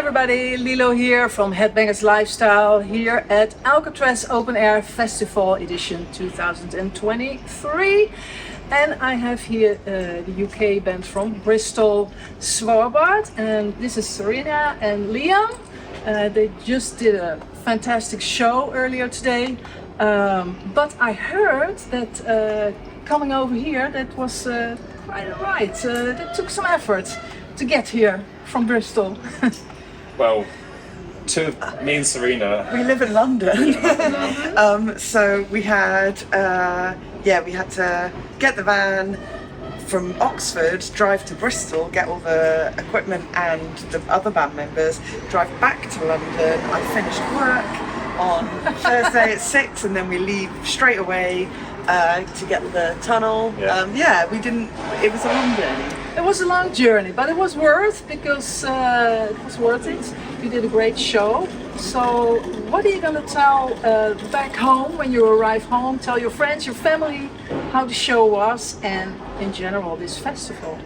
everybody, Lilo here from HeadBangers Lifestyle here at Alcatraz Open Air Festival edition 2023. And I have here the UK band from Bristol, Svalbard, and this is Serena and Liam. They just did a fantastic show earlier today, but I heard that coming over here, that was quite alright. That took some effort to get here from Bristol. Well, me and Serena. We live in London. So we had, we had to get the van from Oxford, drive to Bristol, get all the equipment and the other band members, drive back to London. I finished work on Thursday at 6 and then we leave straight away to get the tunnel. It was a long journey. It was a long journey, but it was worth because it was worth it. You did a great show. So what are you going to tell back home when you arrive home? Tell your friends, your family how the show was and in general this festival.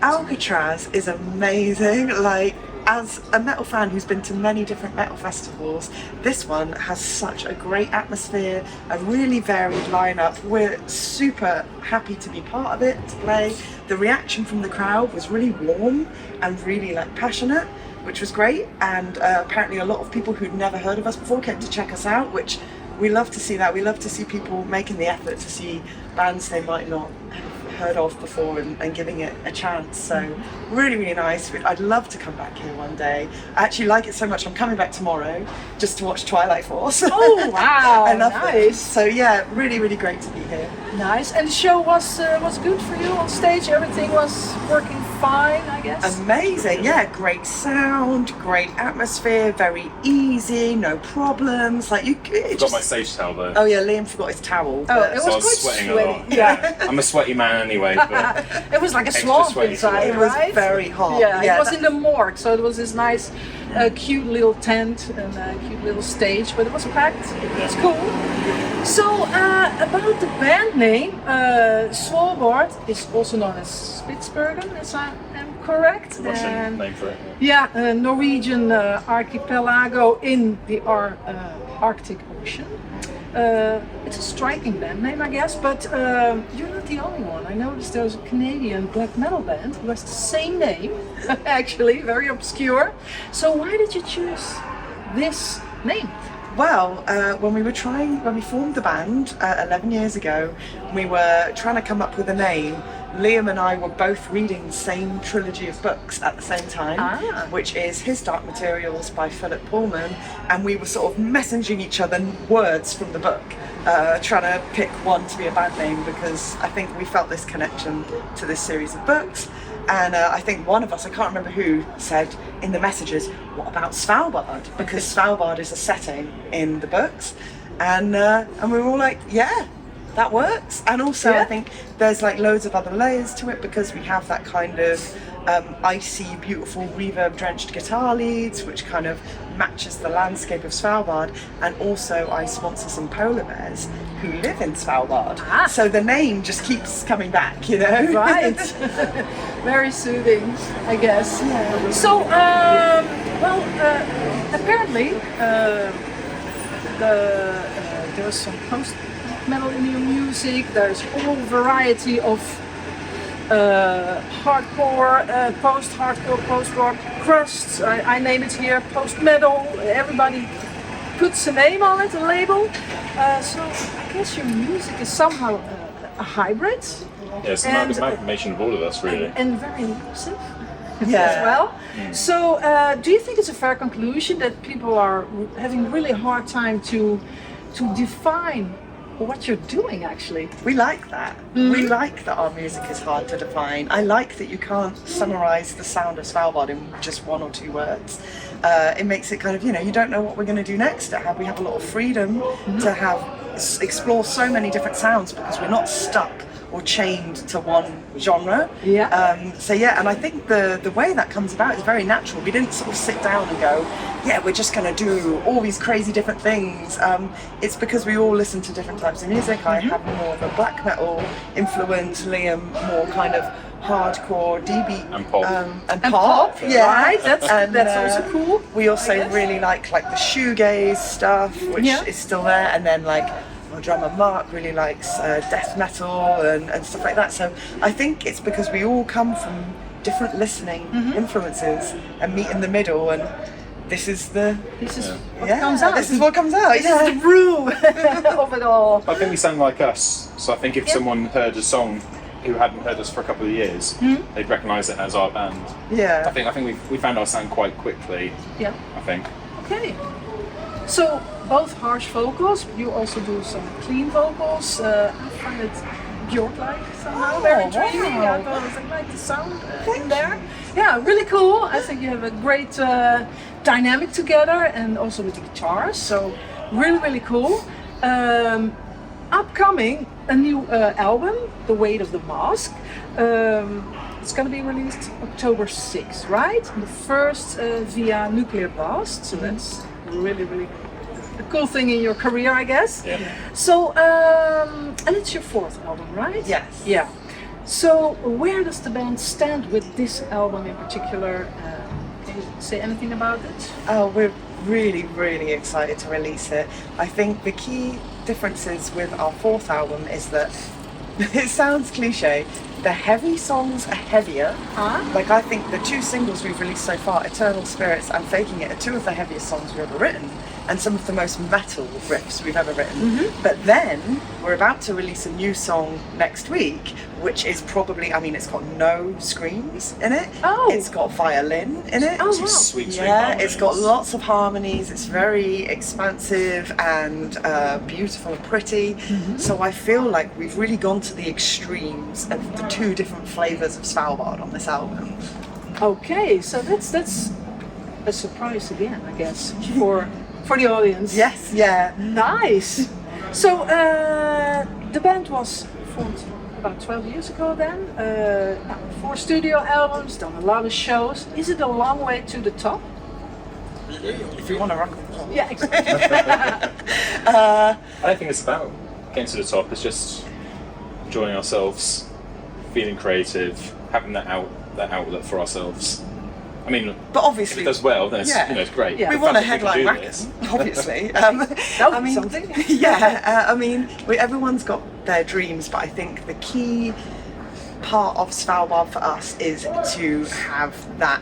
Alcatraz is amazing. Like, as a metal fan who's been to many different metal festivals, this one has such a great atmosphere, a really varied lineup. We're super happy to be part of it, to play. The reaction from the crowd was really warm and really passionate, which was great. And apparently a lot of people who'd never heard of us before came to check us out, which we love to see that. We love to see people making the effort to see bands they might not have heard of before and giving it a chance. So really, really nice. I'd love to come back here one day. I actually like it so much. I'm coming back tomorrow just to watch Twilight Force. Oh wow! I love nice. it. So yeah, really, really great to be here. Nice. And the show was good for you on stage. Everything was working fine, I guess. Amazing. Yeah, great sound, great atmosphere, very easy, no problems. Like you. Got my stage towel though. Oh yeah, Liam forgot his towel. Oh, it was so I quite was sweating sweaty. a lot. Yeah. I'm a sweaty man anyway, but It was like a extra swamp sweaty inside, It was right? very hot. Yeah, it was that- in the morgue, so it was this nice, cute little tent and a cute little stage, but it was packed. It's cool. So about the band name, Svalbard is also known as Spitsberen, as I am correct. Russian name for it. Yeah, Norwegian archipelago in the Arctic Ocean. It's a striking band name, I guess, but you're not the only one. I noticed there's a Canadian black metal band who has the same name, actually, very obscure. So why did you choose this name? Well, when we formed the band 11 years ago, we were trying to come up with a name. Liam and I were both reading the same trilogy of books at the same time, which is His Dark Materials by Philip Pullman, and we were sort of messaging each other words from the book, trying to pick one to be a band name because I think we felt this connection to this series of books. And I think one of us, I can't remember who, said in the messages, what about Svalbard? Because Svalbard is a setting in the books. And we were all like, yeah, that works. And also I think there's loads of other layers to it because we have that kind of icy, beautiful, reverb-drenched guitar leads, which kind of matches the landscape of Svalbard. And also I sponsor some polar bears who live in Svalbard. So the name just keeps coming back, you know? Right. Very soothing, I guess. Yeah. So, apparently, there's some post-metal in your music. There's a whole variety of hardcore, post-hardcore, post-rock, crust. I name it here, post-metal. Everybody puts a name on it, a label. So I guess your music is somehow a hybrid. Yeah, it's an amalgamation of all of us, really. And very elusive as well. So do you think it's a fair conclusion that people are having really hard time to define what you're doing actually? We like that. We like that our music is hard to define. I like that you can't summarize the sound of Svalbard in just one or two words. It makes it kind of, you don't know what we're going to do next. We have a lot of freedom to explore so many different sounds because we're not stuck or chained to one genre. And I think the way that comes about is very natural. We didn't sort of sit down and go, we're just going to do all these crazy different things. It's because we all listen to different types of music. I have more of a black metal influence, Liam more kind of hardcore, D-beat, And pop. and pop. Yeah, Right, that's And, also cool. We also I guess. really like the shoegaze stuff, which Yeah. is still there, and then like our drummer Mark really likes death metal and stuff like that. So I think it's because we all come from different listening influences and meet in the middle, and this is This is what comes out. This is what comes out. This is the brew of it all. I think we sound like us. So I think if someone heard a song who hadn't heard us for a couple of years, they'd recognise it as our band. Yeah. I think we found our sound quite quickly. Yeah. I think. Okay. So both harsh vocals. You also do some clean vocals. I find it Bjork-like somehow, very dreamy. wow. I like the sound in there. Yeah, really cool. I think you have a great dynamic together, and also with the guitars. So really cool. Upcoming a new album, The Weight of the Mask. It's going to be released October 6th, right? The first via Nuclear Blast. So that's really a cool thing in your career, I guess. Yeah. So, and it's your fourth album, right? Yes. Yeah. So, where does the band stand with this album in particular? Can you say anything about it? Oh, we're really excited to release it. I think the key differences with our fourth album is that it sounds cliche. The heavy songs are heavier. Like I think the two singles we've released so far, Eternal Spirits and Faking It, are two of the heaviest songs we've ever written, and some of the most metal riffs we've ever written. But then we're about to release a new song next week, which is probably, I mean, it's got no screams in it. Oh. It's got violin in it. Oh, Some wow. sweet Yeah, it's got harmonies. lots of harmonies. It's very expansive and beautiful and pretty. So I feel like we've really gone to the extremes of the two different flavors of Svalbard on this album. Okay, so that's a surprise again, I guess, for the audience. Yes, yeah. Nice. So the band was formed about 12 years ago then. 4 studio albums, done a lot of shows. Is it a long way to the top? If you want to rock and roll. Yeah, exactly. I don't think it's about getting to the top. It's just enjoying ourselves, feeling creative, having that outlet for ourselves. I mean, But if obviously, it does well, then it's, Yeah. It's great. Yeah. we The want a fact that we headline can do this. Rackham, obviously. That would be something. Yeah, I mean, everyone's got their dreams, but I think the key part of Svalbard for us is to have that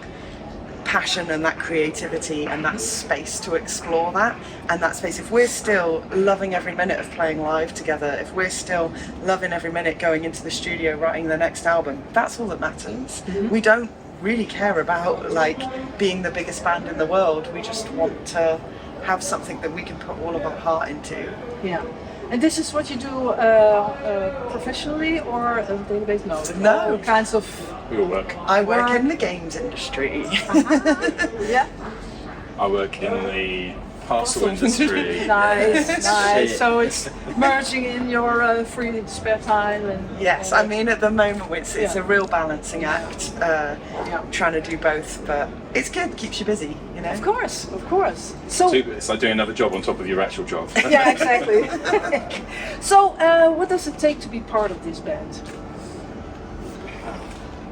passion and that creativity and that space to explore that. And that space, if we're still loving every minute of playing live together, if we're still loving every minute going into the studio writing the next album, that's all that matters. We don't really care about like being the biggest band in the world. We just want to have something that we can put all of our heart into. Yeah. And this is what you do professionally or on a daily basis? No. No. All kinds of. We all work. I work in the games industry. Yeah. I work in the parcel industry. Nice. So it's merging in your free spare time and. Yes, I mean at the moment it's Yeah. a real balancing act, trying to do both, but it's good, keeps you busy, you know. Of course. So. It's like doing another job on top of your actual job. Yeah, exactly. So, what does it take to be part of this band?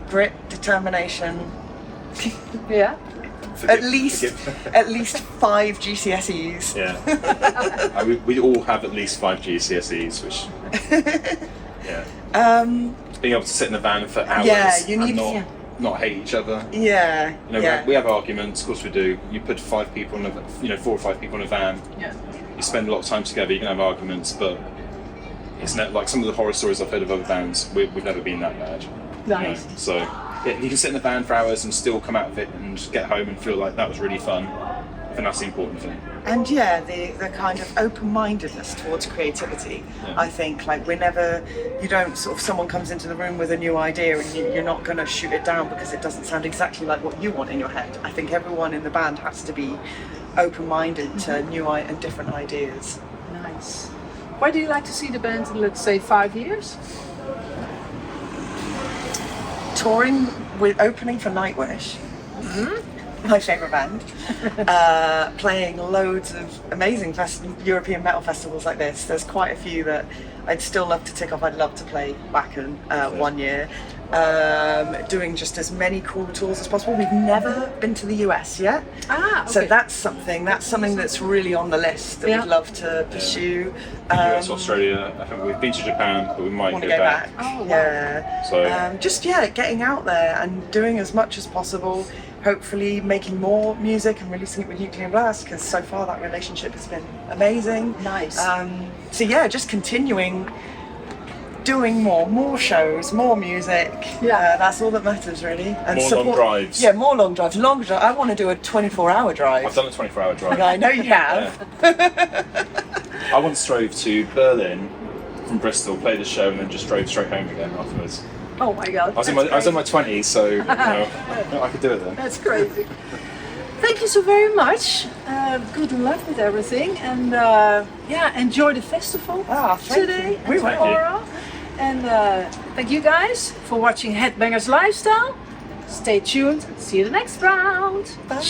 Grit, determination, Yeah. at least 5 GCSEs. Yeah. We all have at least 5 GCSEs, which. Yeah. Being able to sit in the van for hours you need- and not hate each other. Yeah, You know, yeah. we have arguments, of course we do. You put 5 people in a, 4 or 5 people in a van. Yeah. You spend a lot of time together. You can have arguments, but it's not like some of the horror stories I've heard of other bands. We've never been that bad. Nice. You know? So yeah, you can sit in the van for hours and still come out of it and get home and feel like that was really fun. I think that's the important thing. And yeah, the kind of open-mindedness towards creativity. Yeah. I think like you don't sort of, someone comes into the room with a new idea and you're not going to shoot it down because it doesn't sound exactly like what you want in your head. I think everyone in the band has to be open-minded to new and different ideas. Nice. Why do you like to see the band in, let's say, 5 years? Touring with opening for Nightwish. My favourite band, playing loads of amazing European metal festivals like this. There's quite a few that I'd still love to tick off. I'd love to play Wacken 1 year. Doing just as many cool tours as possible. We've never been to the US yet. Okay. So that's something that's really on the list that we'd love to pursue. US, Australia, I think we've been to Japan, but we might Want go to go back. back. Oh, wow. Yeah. So Just getting out there and doing as much as possible. Hopefully making more music and releasing it with Nuclear Blast, because so far that relationship has been amazing. Nice. So yeah, just continuing doing more shows, more music. Yeah. That's all that matters really. And More long drives. Yeah, more long drives. Long drive. I want to do a 24-hour drive. I've done a 24-hour drive. I know you have. I once drove to Berlin from Bristol, played the show, and then just drove straight home again afterwards. Oh my God. I was in my 20s, so you know, I could do it then. That's crazy. Thank you so very much. Good luck with everything, and enjoy the festival Thank today you. and We will. tomorrow. And thank you guys for watching Headbangers Lifestyle. Stay tuned. See you the next round. Bye.